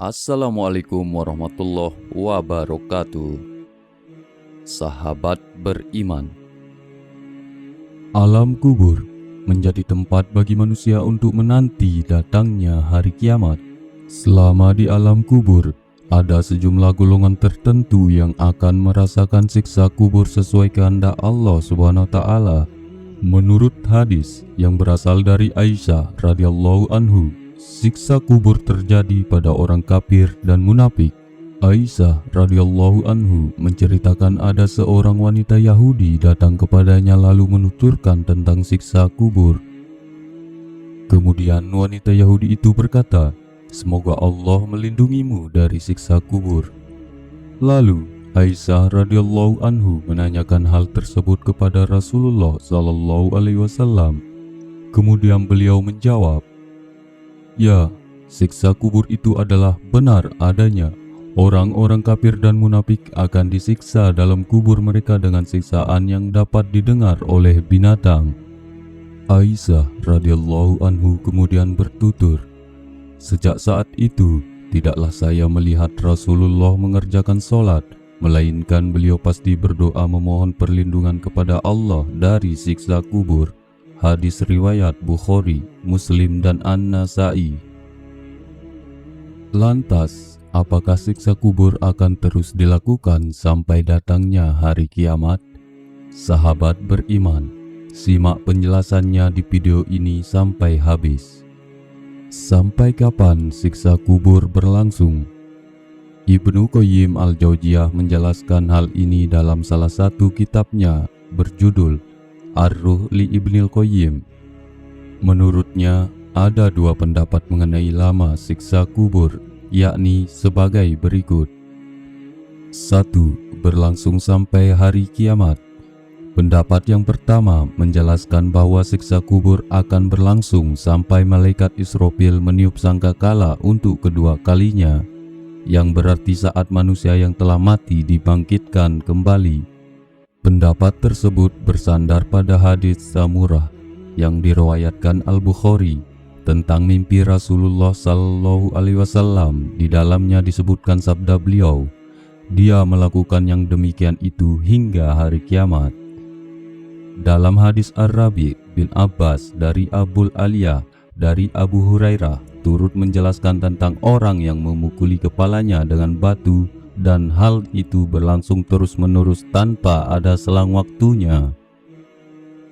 Assalamualaikum warahmatullahi wabarakatuh. Sahabat beriman, alam kubur menjadi tempat bagi manusia untuk menanti datangnya hari kiamat. Selama di alam kubur, ada sejumlah golongan tertentu yang akan merasakan siksa kubur sesuai kehendak Allah Subhanahu wa taala. Menurut hadis yang berasal dari Aisyah radhiyallahu anhu, siksa kubur terjadi pada orang kafir dan munafik. Aisyah radhiyallahu anhu menceritakan ada seorang wanita Yahudi datang kepadanya lalu menuturkan tentang siksa kubur. Kemudian wanita Yahudi itu berkata, "Semoga Allah melindungimu dari siksa kubur." Lalu Aisyah radhiyallahu anhu menanyakan hal tersebut kepada Rasulullah sallallahu alaihi wasallam. Kemudian beliau menjawab, "Ya, siksa kubur itu adalah benar adanya. Orang-orang kafir dan munafik akan disiksa dalam kubur mereka dengan siksaan yang dapat didengar oleh binatang." Aisyah radhiyallahu anhu kemudian bertutur, "Sejak saat itu, tidaklah saya melihat Rasulullah mengerjakan sholat, melainkan beliau pasti berdoa memohon perlindungan kepada Allah dari siksa kubur." Hadis riwayat Bukhari, Muslim, dan An-Nasai. Lantas, apakah siksa kubur akan terus dilakukan sampai datangnya hari kiamat? Sahabat beriman, simak penjelasannya di video ini sampai habis. Sampai kapan siksa kubur berlangsung? Ibnu Qayyim al-Jauziyah menjelaskan hal ini dalam salah satu kitabnya berjudul Ar-Ruh li Ibnil Qayyim. Menurutnya, ada dua pendapat mengenai lama siksa kubur, yakni sebagai berikut. 1. Berlangsung sampai hari kiamat. Pendapat yang pertama menjelaskan bahwa siksa kubur akan berlangsung sampai malaikat Israfil meniup sangkakala untuk kedua kalinya, yang berarti saat manusia yang telah mati dibangkitkan kembali. Pendapat tersebut bersandar pada hadis Samurah yang diriwayatkan Al-Bukhari tentang mimpi Rasulullah sallallahu alaihi wasallam. Di dalamnya disebutkan sabda beliau, "Dia melakukan yang demikian itu hingga hari kiamat." Dalam hadis Ar-Rabi bin Abbas dari Abul Aliyah dari Abu Hurairah turut menjelaskan tentang orang yang memukuli kepalanya dengan batu, dan hal itu berlangsung terus-menerus tanpa ada selang waktunya.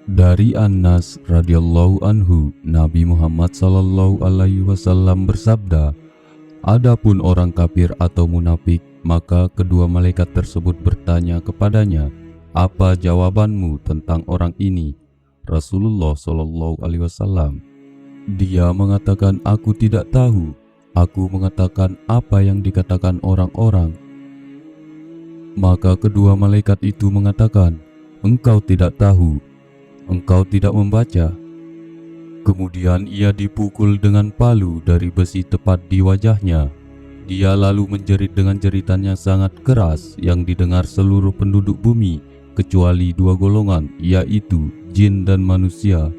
Dari Anas radhiyallahu anhu, Nabi Muhammad sallallahu alaihi wasallam bersabda, "Adapun orang kafir atau munafik, maka kedua malaikat tersebut bertanya kepadanya, 'Apa jawabanmu tentang orang ini?' Rasulullah sallallahu alaihi wasallam, dia mengatakan, 'Aku tidak tahu.' Aku mengatakan, 'Apa yang dikatakan orang-orang?' Maka kedua malaikat itu mengatakan, 'Engkau tidak tahu, engkau tidak membaca.' Kemudian ia dipukul dengan palu dari besi tepat di wajahnya. Dia lalu menjerit dengan jeritan yang sangat keras yang didengar seluruh penduduk bumi kecuali dua golongan, yaitu jin dan manusia.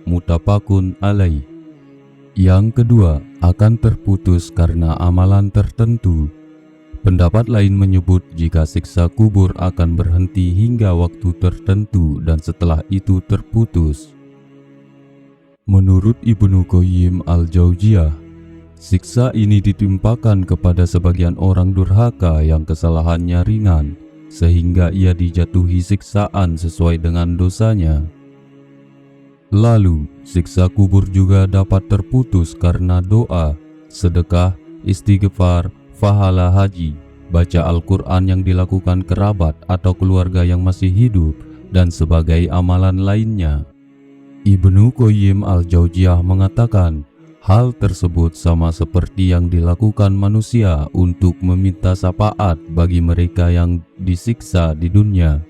Muttafaqun alaih. Yang kedua, akan terputus karena amalan tertentu. Pendapat lain menyebut jika siksa kubur akan berhenti hingga waktu tertentu dan setelah itu terputus. Menurut Ibnu Qayyim al-Jauziyah, siksa ini ditimpakan kepada sebagian orang durhaka yang kesalahannya ringan, sehingga ia dijatuhi siksaan sesuai dengan dosanya. Lalu, siksa kubur juga dapat terputus karena doa, sedekah, istighfar, pahala haji, baca Al-Quran yang dilakukan kerabat atau keluarga yang masih hidup, dan sebagai amalan lainnya. Ibnu Qayyim al-Jauziyah mengatakan, hal tersebut sama seperti yang dilakukan manusia untuk meminta syafaat bagi mereka yang disiksa di dunia,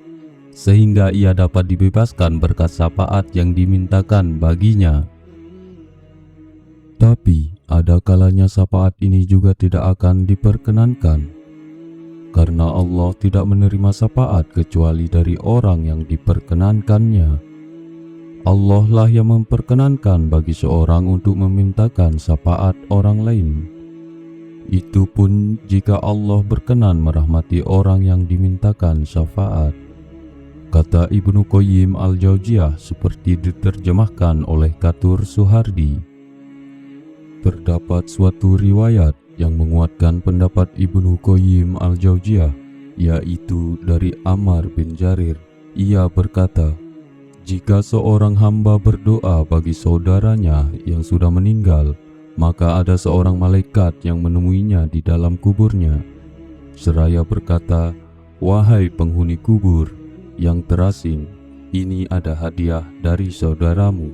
sehingga ia dapat dibebaskan berkat syafaat yang dimintakan baginya. Tapi ada kalanya syafaat ini juga tidak akan diperkenankan, karena Allah tidak menerima syafaat kecuali dari orang yang diperkenankannya. Allah lah yang memperkenankan bagi seorang untuk memintakan syafaat orang lain. Itu pun jika Allah berkenan merahmati orang yang dimintakan syafaat. Kata Ibnu Qayyim al-Jauziyah seperti diterjemahkan oleh Katur Suhardi. Terdapat suatu riwayat yang menguatkan pendapat Ibnu Qayyim al-Jauziyah, yaitu dari Ammar bin Jarir. Ia berkata, jika seorang hamba berdoa bagi saudaranya yang sudah meninggal, maka ada seorang malaikat yang menemuinya di dalam kuburnya, seraya berkata, wahai penghuni kubur yang terasing, ini ada hadiah dari saudaramu.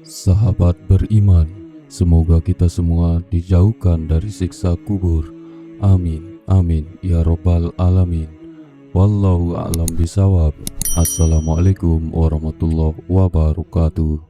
Sahabat beriman, semoga kita semua dijauhkan dari siksa kubur. Amin, amin, ya robbal alamin. Wallahu a'lam bisawab. Assalamualaikum warahmatullahi wabarakatuh.